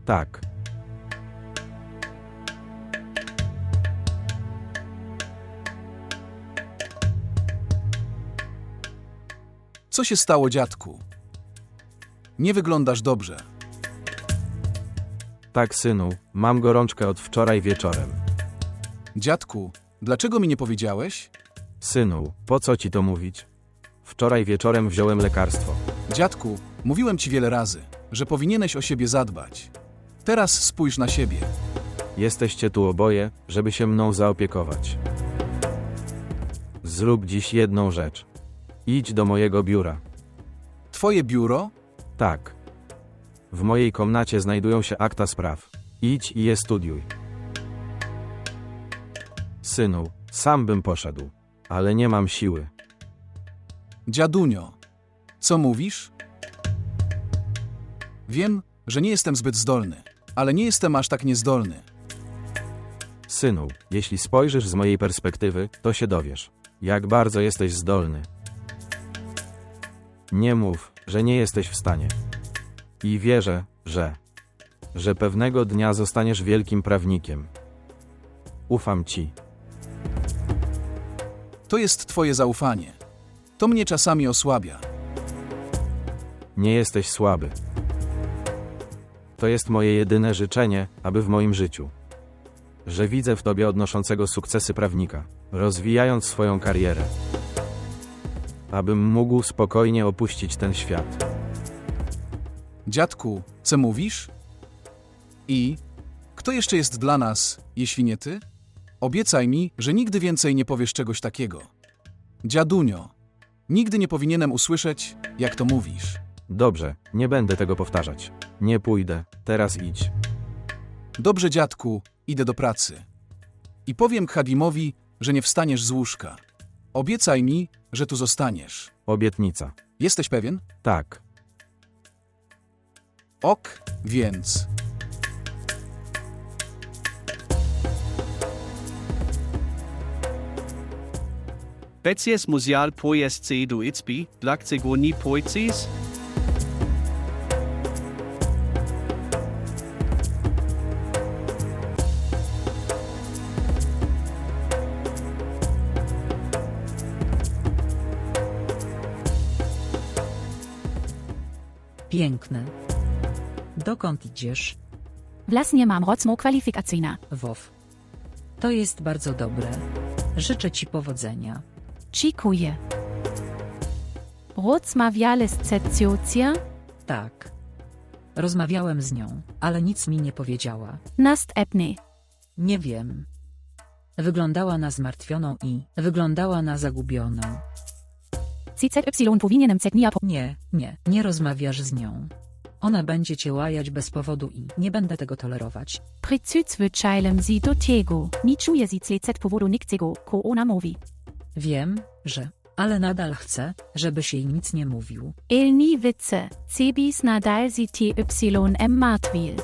Tak. Co się stało, dziadku? Nie wyglądasz dobrze. Tak, synu, mam gorączkę od wczoraj wieczorem. Dziadku, dlaczego mi nie powiedziałeś? Synu, po co ci to mówić? Wczoraj wieczorem wziąłem lekarstwo. Dziadku, mówiłem ci wiele razy, że powinieneś o siebie zadbać. Teraz spójrz na siebie. Jesteście tu oboje, żeby się mną zaopiekować. Zrób dziś jedną rzecz. Idź do mojego biura. Twoje biuro? Tak. W mojej komnacie znajdują się akta spraw. Idź i je studiuj. Synu, sam bym poszedł, ale nie mam siły. Dziadunio, co mówisz? Wiem, że nie jestem zbyt zdolny, ale nie jestem aż tak niezdolny. Synu, jeśli spojrzysz z mojej perspektywy, to się dowiesz, jak bardzo jesteś zdolny. Nie mów, że nie jesteś w stanie. I wierzę, że pewnego dnia zostaniesz wielkim prawnikiem. Ufam ci. To jest twoje zaufanie. To mnie czasami osłabia. Nie jesteś słaby. To jest moje jedyne życzenie, aby w moim życiu. Że widzę w tobie odnoszącego sukcesy prawnika, rozwijając swoją karierę. Abym mógł spokojnie opuścić ten świat. Dziadku, co mówisz? I kto jeszcze jest dla nas, jeśli nie ty? Obiecaj mi, że nigdy więcej nie powiesz czegoś takiego. Dziadunio, nigdy nie powinienem usłyszeć, jak to mówisz. Dobrze, nie będę tego powtarzać. Nie pójdę, teraz idź. Dobrze, dziadku, idę do pracy. I powiem Khadimowi, że nie wstaniesz z łóżka. Obiecaj mi, że tu zostaniesz. Obietnica. Jesteś pewien? Tak. Ok, więc... Betsies muzial poies du itspi, blaktego ni poitsis? Piękne. Dokąd idziesz, Vlastnie mam rocmo kwalifikacyjna. WoW? To jest bardzo dobre. Życzę ci powodzenia. Dziękuję. Rozmawiali z Cecjucją? Tak. Rozmawiałem z nią, ale nic mi nie powiedziała. Następny. Nie wiem. Wyglądała na zmartwioną i wyglądała na zagubioną. CZY powinienem cetnia po... Nie rozmawiasz z nią. Ona będzie cię łajać bez powodu i nie będę tego tolerować. Przyzwyczajam sie do tego. Nie czuję sie CZ powodu niczego, ko ona mówi. Wiem, że, ale nadal chcę, żebyś jej nic nie mówił. Nie widzę. Cebis nadal sie TYM martwil.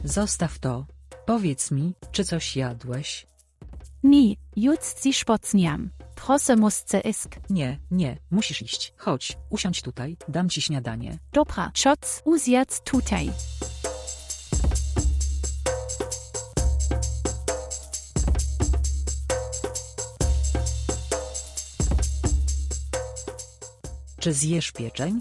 Zostaw to. Powiedz mi, czy coś jadłeś? Nie, just sie spocniam. Proszę musce isk. Nie, musisz iść. Chodź, usiądź tutaj, dam ci śniadanie. Dobra, Schatz, uzjac tutaj. Czy zjesz pieczeń?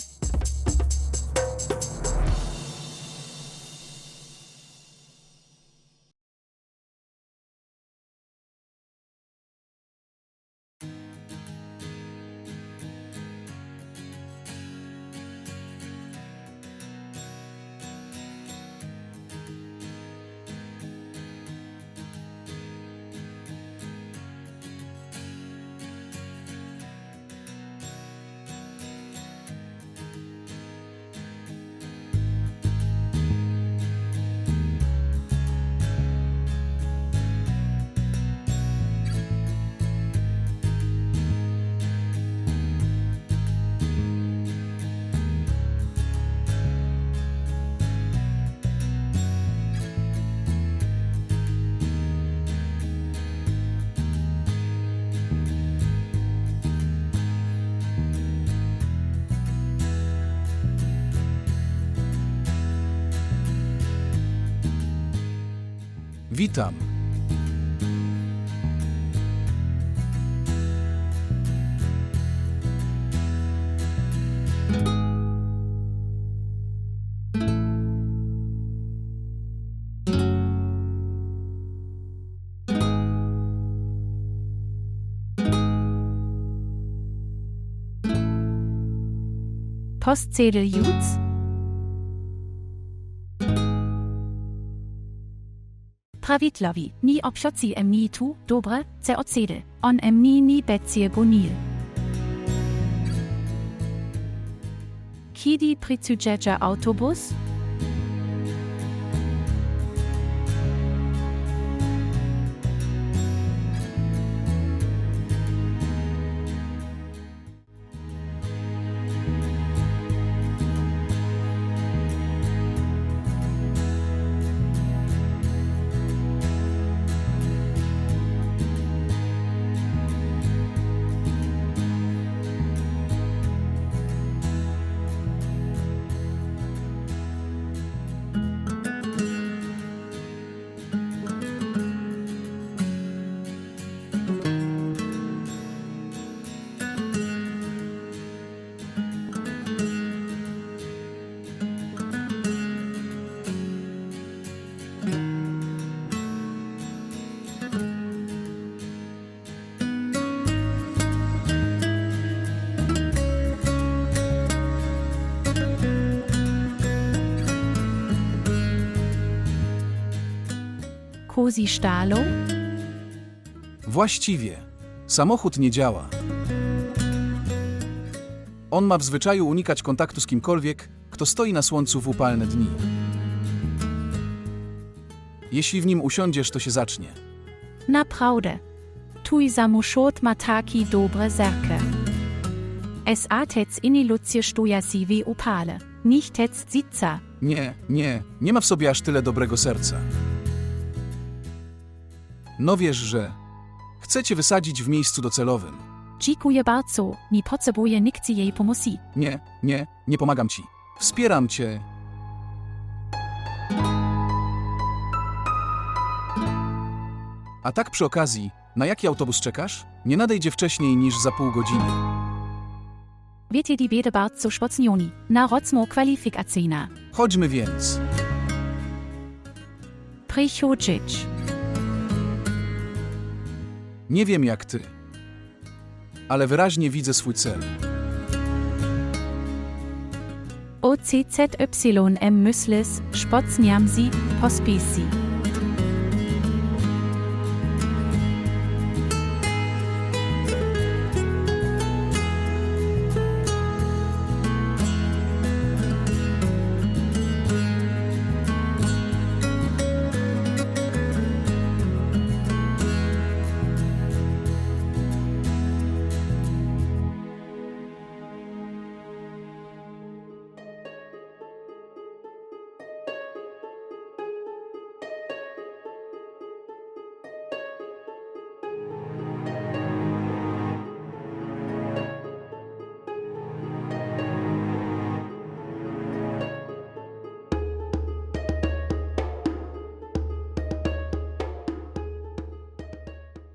Witam. Postzettel Jutz. Prawidłowi, ni obszoci emni tu, dobre, ce odsede, on emni ni becie gonil. Kiedy przyjedzie autobus? Kozi stalo? Właściwie. Samochód nie działa. On ma w zwyczaju unikać kontaktu z kimkolwiek, kto stoi na słońcu w upalne dni. Jeśli w nim usiądziesz, to się zacznie. Naprawdę. Tuj zamuszot ma taki dobre zerke. Es atec inni ludzie stuja siwi upale, nicht tec zitza. Nie ma w sobie aż tyle dobrego serca. No wiesz, że chcę cię wysadzić w miejscu docelowym. Dziękuję bardzo, nie potrzebuję nikt jej pomocy. Nie pomagam ci. Wspieram cię. A tak przy okazji, na jaki autobus czekasz? Nie nadejdzie wcześniej niż za pół godziny. Wiecie die bede bardzo spocnioni, na rozmo kwalifikacyjna. Chodźmy więc. Przychodzić. Nie wiem jak ty, ale wyraźnie widzę swój cel. OCZYM Myslis, Spocniamsi, Hospici.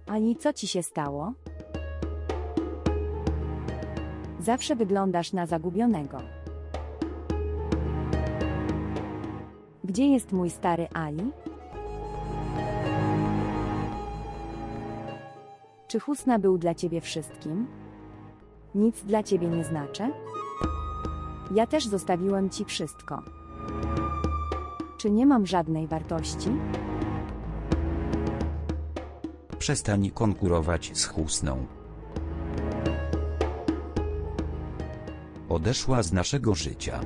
Ani co ci się stało? Zawsze wyglądasz na zagubionego. Gdzie jest mój stary Ali? Czy Husna był dla ciebie wszystkim? Nic dla ciebie nie znaczy? Ja też zostawiłem ci wszystko. Czy nie mam żadnej wartości? Przestań konkurować z Husną. Odeszła z naszego życia.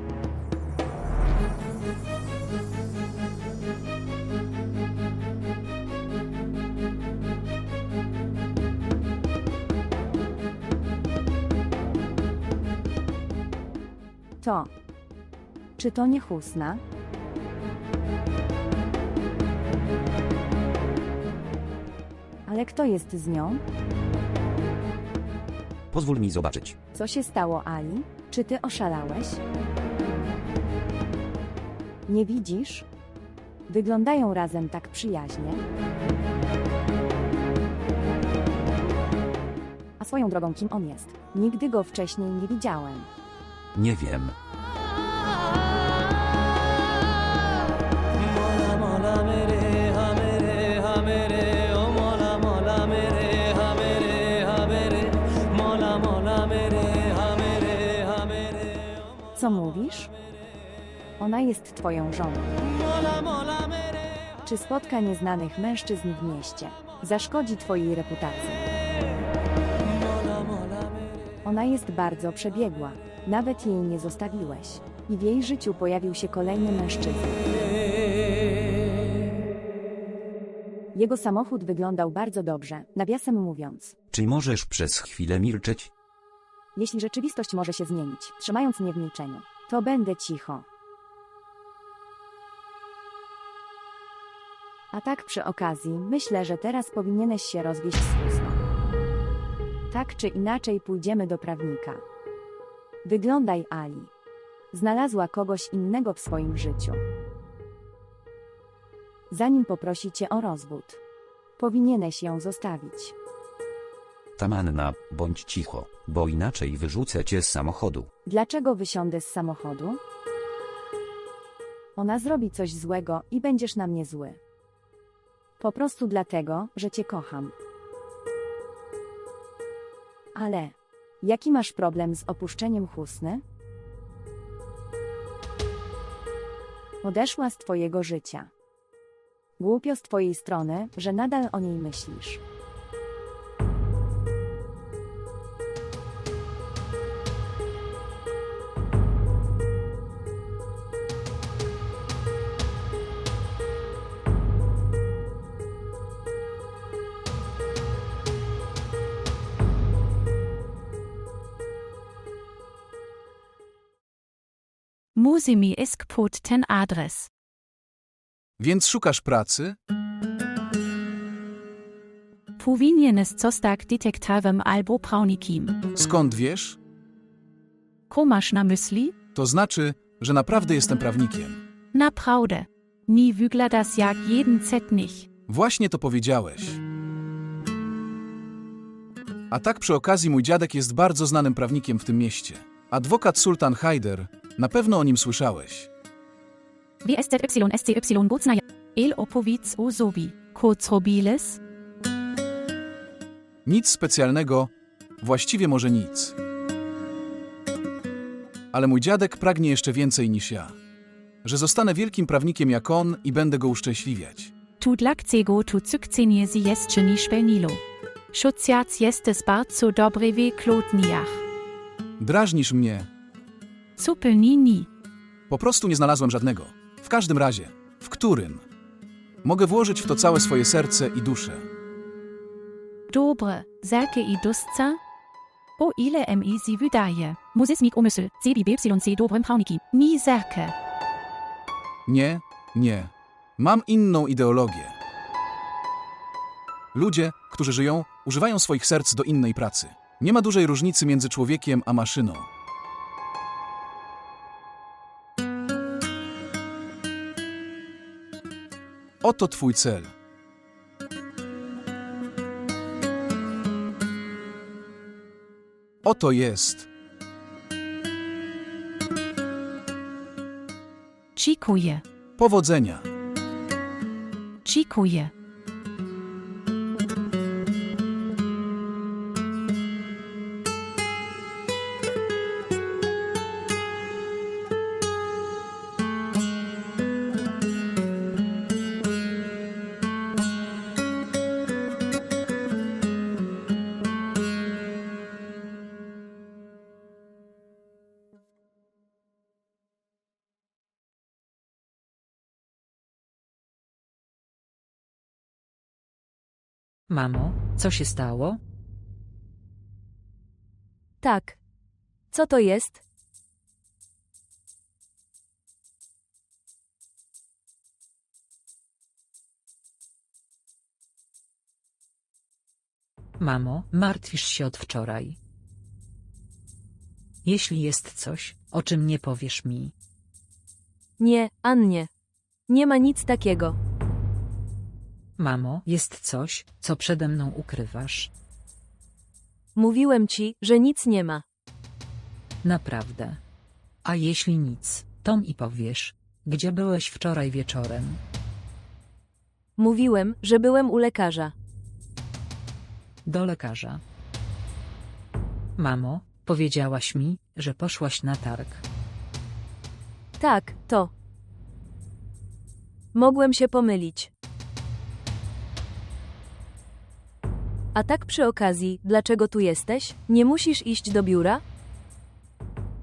Czy to nie Husna? Ale kto jest z nią? Pozwól mi zobaczyć. Co się stało, Ali? Czy ty oszalałeś? Nie widzisz? Wyglądają razem tak przyjaźnie. A swoją drogą, kim on jest? Nigdy go wcześniej nie widziałem. Nie wiem. Co mówisz? Ona jest twoją żoną. Czy spotka nieznanych mężczyzn w mieście? Zaszkodzi twojej reputacji. Ona jest bardzo przebiegła. Nawet jej nie zostawiłeś. I w jej życiu pojawił się kolejny mężczyzna. Jego samochód wyglądał bardzo dobrze, nawiasem mówiąc. Czy możesz przez chwilę milczeć? Jeśli rzeczywistość może się zmienić, trzymając mnie w milczeniu, to będę cicho. A tak przy okazji, myślę, że teraz powinieneś się rozwieść z chustą. Tak czy inaczej pójdziemy do prawnika. Wyglądaj, Ali. Znalazła kogoś innego w swoim życiu. Zanim poprosi cię o rozwód, powinieneś ją zostawić. Tamanna, bądź cicho, bo inaczej wyrzucę cię z samochodu. Dlaczego wysiądę z samochodu? Ona zrobi coś złego i będziesz na mnie zły. Po prostu dlatego, że cię kocham. Ale jaki masz problem z opuszczeniem Husny? Odeszła z twojego życia. Głupio z twojej strony, że nadal o niej myślisz. Musi mi iskpot ten adres. Więc szukasz pracy? Powinieneś zostać detektywem albo prawnikiem. Skąd wiesz? Co masz na myśli? To znaczy, że naprawdę jestem prawnikiem. Naprawdę. Nie wyglądasz jak jeden setnych. Właśnie to powiedziałeś. A tak przy okazji mój dziadek jest bardzo znanym prawnikiem w tym mieście. Adwokat Sultan Haider, na pewno o nim słyszałeś. WSZYSCY Bucnaja. El opowiedz o sobie. Co zrobiłeś? Nic specjalnego, właściwie może nic. Ale mój dziadek pragnie jeszcze więcej niż ja. Że zostanę wielkim prawnikiem jak on i będę go uszczęśliwiać. Tu dlaczego tu cukcenie si jeszcze nie spełniło. Szociac jesteś bardzo dobry w klotniach. Drażnisz mnie. Zupełnie nie. Po prostu nie znalazłem żadnego. W każdym razie, w którym mogę włożyć w to całe swoje serce i duszę. Dobre, zerke i dusca? O ile mi si wydaje, muzyś mi umysł, CBBYC dobrym prawnikiem, nie zerke. Nie, nie. Mam inną ideologię. Ludzie, którzy żyją, używają swoich serc do innej pracy. Nie ma dużej różnicy między człowiekiem a maszyną. Oto twój cel. Oto jest. Dziękuję. Powodzenia. Dziękuję. Mamo, co się stało? Tak. Co to jest? Mamo, martwisz się od wczoraj. Jeśli jest coś, o czym nie powiesz mi. Nie, Annie. Nie ma nic takiego. Mamo, jest coś, co przede mną ukrywasz. Mówiłem ci, że nic nie ma. Naprawdę. A jeśli nic, to mi powiesz, gdzie byłeś wczoraj wieczorem? Mówiłem, że byłem u lekarza. Do lekarza. Mamo, powiedziałaś mi, że poszłaś na targ. Tak, to. Mogłem się pomylić. A tak przy okazji, dlaczego tu jesteś? Nie musisz iść do biura?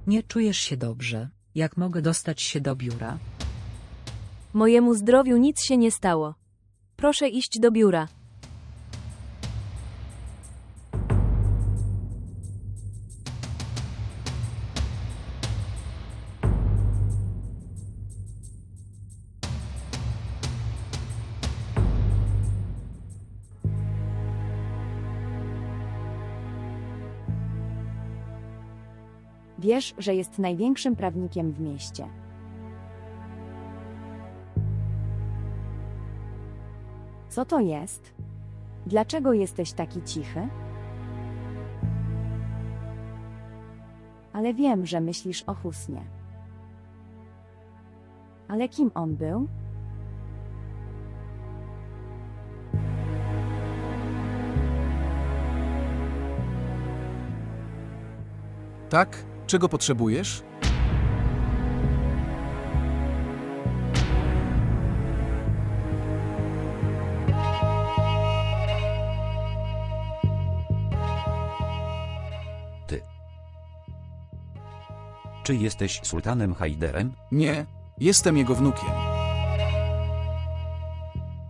Nie czujesz się dobrze. Jak mogę dostać się do biura? Mojemu zdrowiu nic się nie stało. Proszę iść do biura. Wiesz, że jest największym prawnikiem w mieście. Co to jest? Dlaczego jesteś taki cichy? Ale wiem, że myślisz o Husnie. Ale kim on był? Tak? Czego potrzebujesz? Ty. Czy jesteś sultanem Hajderem? Nie, jestem jego wnukiem.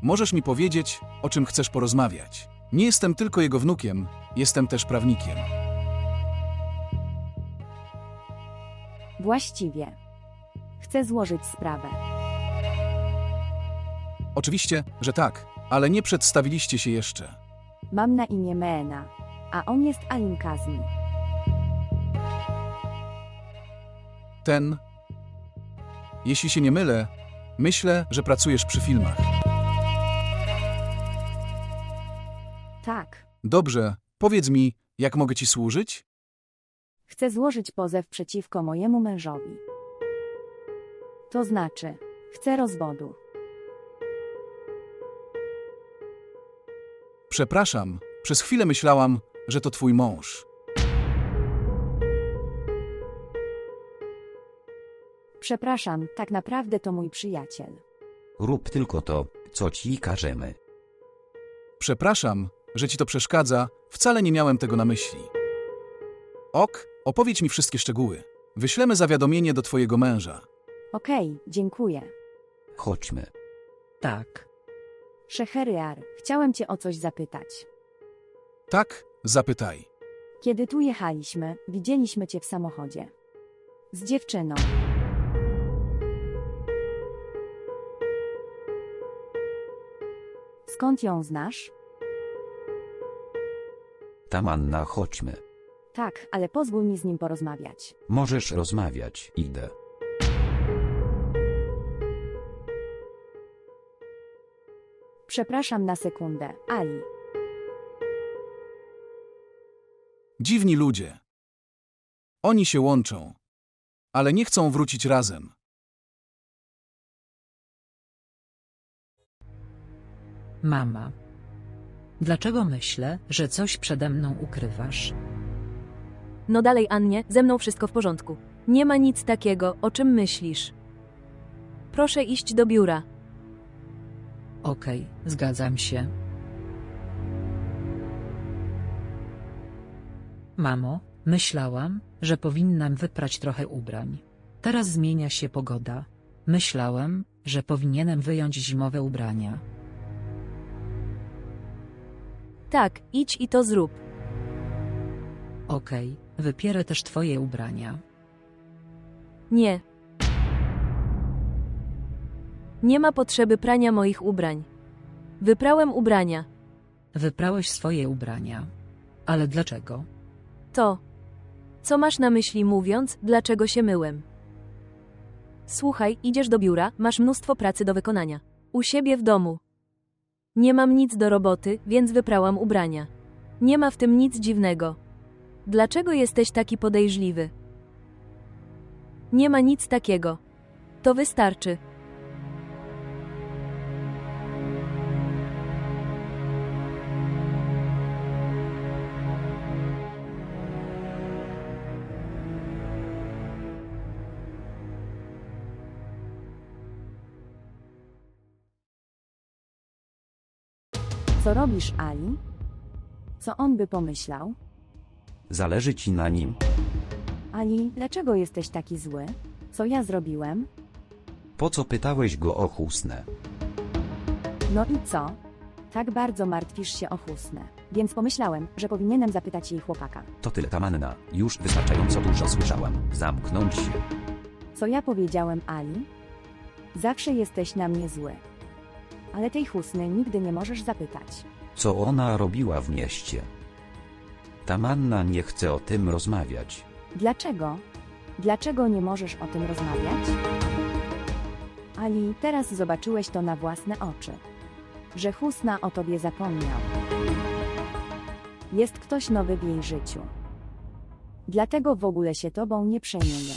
Możesz mi powiedzieć, o czym chcesz porozmawiać. Nie jestem tylko jego wnukiem, jestem też prawnikiem. Właściwie. Chcę złożyć sprawę. Oczywiście, że tak, ale nie przedstawiliście się jeszcze. Mam na imię Meena, a on jest Alim Kazmi. Ten... Jeśli się nie mylę, myślę, że pracujesz przy filmach. Tak. Dobrze, powiedz mi, jak mogę ci służyć? Chcę złożyć pozew przeciwko mojemu mężowi. To znaczy, chcę rozwodu. Przepraszam, przez chwilę myślałam, że to twój mąż. Przepraszam, tak naprawdę to mój przyjaciel. Rób tylko to, co ci każemy. Przepraszam, że ci to przeszkadza, wcale nie miałem tego na myśli. Ok, opowiedz mi wszystkie szczegóły. Wyślemy zawiadomienie do twojego męża. Okej, dziękuję. Chodźmy. Tak. Szecheriar, chciałem cię o coś zapytać. Tak? Zapytaj. Kiedy tu jechaliśmy, widzieliśmy cię w samochodzie. Z dziewczyną. Skąd ją znasz? Tamanna, chodźmy. Tak, ale pozwól mi z nim porozmawiać. Możesz rozmawiać, idę. Przepraszam na sekundę, Ali. Dziwni ludzie. Oni się łączą, ale nie chcą wrócić razem. Mama. Dlaczego myślę, że coś przede mną ukrywasz? No dalej, Annie, ze mną wszystko w porządku. Nie ma nic takiego, o czym myślisz. Proszę iść do biura. Okej, zgadzam się. Mamo, myślałam, że powinnam wyprać trochę ubrań. Teraz zmienia się pogoda. Myślałem, że powinienem wyjąć zimowe ubrania. Tak, idź i to zrób. Okej, wypierę też twoje ubrania. Nie. Nie ma potrzeby prania moich ubrań. Wyprałem ubrania. Wyprałeś swoje ubrania. Ale dlaczego? To. Co masz na myśli mówiąc, dlaczego się myłem? Słuchaj, idziesz do biura, masz mnóstwo pracy do wykonania. U siebie w domu. Nie mam nic do roboty, więc wyprałam ubrania. Nie ma w tym nic dziwnego. Dlaczego jesteś taki podejrzliwy? Nie ma nic takiego. To wystarczy. Co robisz, Ali? Co on by pomyślał? Zależy ci na nim. Ali, dlaczego jesteś taki zły? Co ja zrobiłem? Po co pytałeś go o Husnę? No i co? Tak bardzo martwisz się o Husnę, więc pomyślałem, że powinienem zapytać jej chłopaka. To tyle Tamanna, już wystarczająco dużo słyszałam. Zamknąć się. Co ja powiedziałem, Ali? Zawsze jesteś na mnie zły. Ale tej Husny nigdy nie możesz zapytać. Co ona robiła w mieście? Tamanna nie chce o tym rozmawiać. Dlaczego? Dlaczego nie możesz o tym rozmawiać? Ali, teraz zobaczyłeś to na własne oczy. Że Husna o tobie zapomniał. Jest ktoś nowy w jej życiu. Dlatego w ogóle się tobą nie przejmuje.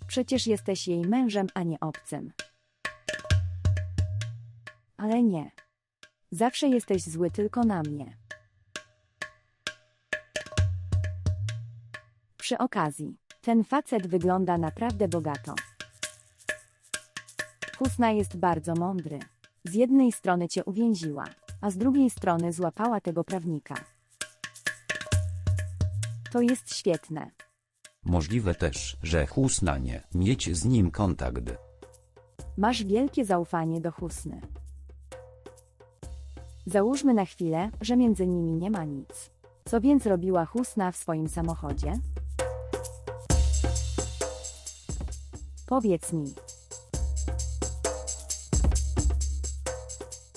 Przecież jesteś jej mężem, a nie obcym. Ale nie. Zawsze jesteś zły tylko na mnie. Przy okazji, ten facet wygląda naprawdę bogato. Husna jest bardzo mądry. Z jednej strony cię uwięziła, a z drugiej strony złapała tego prawnika. To jest świetne. Możliwe też, że Husna nie mieć z nim kontakt. Masz wielkie zaufanie do Husny. Załóżmy na chwilę, że między nimi nie ma nic. Co więc robiła Husna w swoim samochodzie? Powiedz mi.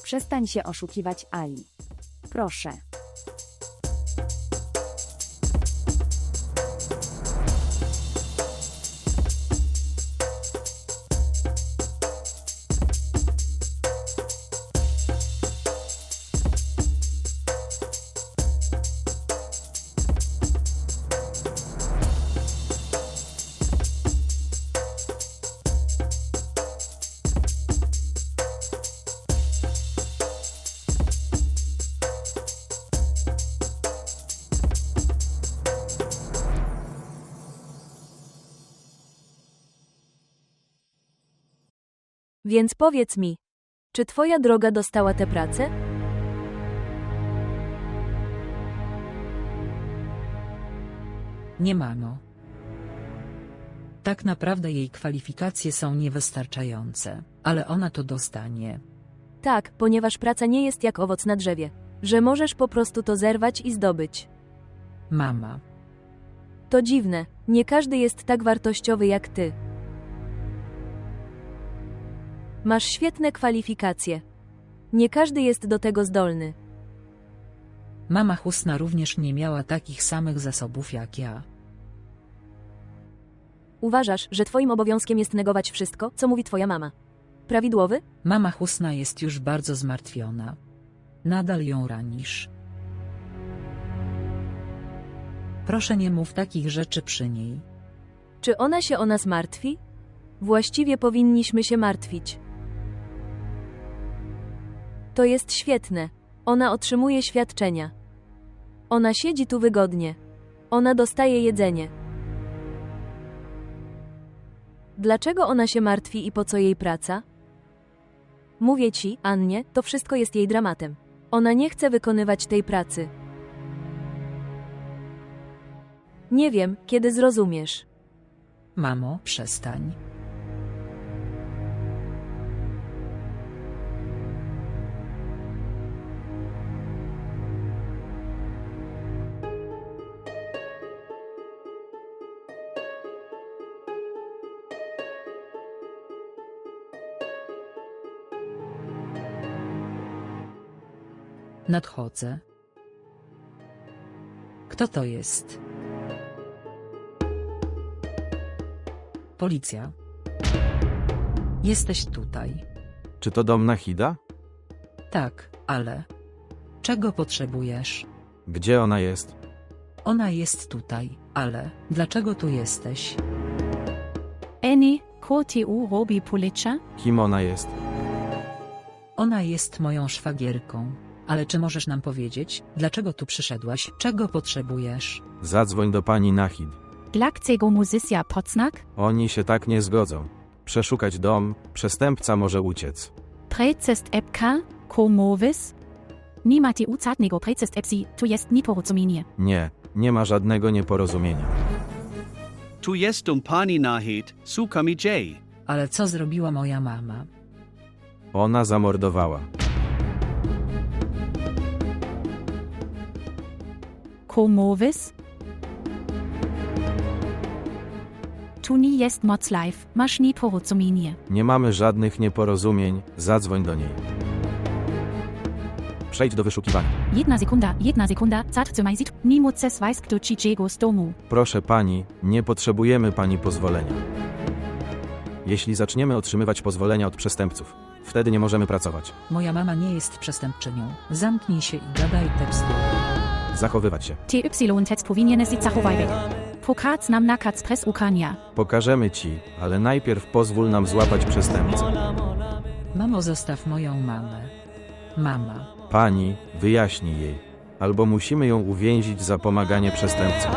Przestań się oszukiwać, Ali. Proszę. Więc powiedz mi, czy twoja droga dostała tę pracę? Nie, mamo. Tak naprawdę jej kwalifikacje są niewystarczające, ale ona to dostanie. Tak, ponieważ praca nie jest jak owoc na drzewie, że możesz po prostu to zerwać i zdobyć. Mama. To dziwne, nie każdy jest tak wartościowy jak ty. Masz świetne kwalifikacje. Nie każdy jest do tego zdolny. Mama Husna również nie miała takich samych zasobów jak ja. Uważasz, że twoim obowiązkiem jest negować wszystko, co mówi twoja mama. Prawidłowy? Mama Husna jest już bardzo zmartwiona. Nadal ją ranisz. Proszę, nie mów takich rzeczy przy niej. Czy ona się o nas martwi? Właściwie powinniśmy się martwić. To jest świetne. Ona otrzymuje świadczenia. Ona siedzi tu wygodnie. Ona dostaje jedzenie. Dlaczego ona się martwi i po co jej praca? Mówię ci, Annie, to wszystko jest jej dramatem. Ona nie chce wykonywać tej pracy. Nie wiem, kiedy zrozumiesz. Mamo, przestań. Nadchodzę. Kto to jest? Policja. Jesteś tutaj. Czy to dom Nahida? Tak, ale... Czego potrzebujesz? Gdzie ona jest? Ona jest tutaj, ale... Dlaczego tu jesteś? Eni, KTU robi policja? Kim ona jest? Ona jest moją szwagierką. Ale czy możesz nam powiedzieć, dlaczego tu przyszedłaś? Czego potrzebujesz? Zadzwoń do pani Nahid. Dlaczego musysja Poznań? Oni się tak nie zgodzą. Przeszukać dom, przestępca może uciec. Precest epka, komowis? Nie ma ucatnego precest epsi, tu jest nieporozumienie. Nie ma żadnego nieporozumienia. Tu jest pani Nahid, Sukami J. Ale co zrobiła moja mama? Ona zamordowała. Komowis? Tu nie jest moc live, masz nieporozumienie. Nie mamy żadnych nieporozumień, zadzwoń do niej. Przejdź do wyszukiwania. Jedna sekunda, zatrzymaj się, nie moces weiß kto ci z domu. Proszę pani, nie potrzebujemy pani pozwolenia. Jeśli zaczniemy otrzymywać pozwolenia od przestępców, wtedy nie możemy pracować. Moja mama nie jest przestępczynią. Zamknij się i gadaj tekstu. Zachowywać się. TY powinien się zachować. Pokaz nam nakaz pres ukania. Pokażemy ci, ale najpierw pozwól nam złapać przestępcę. Mamo, zostaw moją mamę. Mama. Pani, wyjaśnij jej. Albo musimy ją uwięzić za pomaganie przestępcom.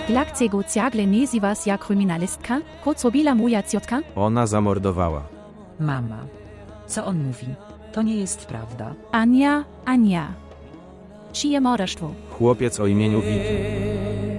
Dlaczego ciągle nazywasz ja kryminalistka? Co zrobiła moja ciotka? Ona zamordowała. Mama. Co on mówi? To nie jest prawda. Ania. Czyje morderstwo? Chłopiec o imieniu Wiki.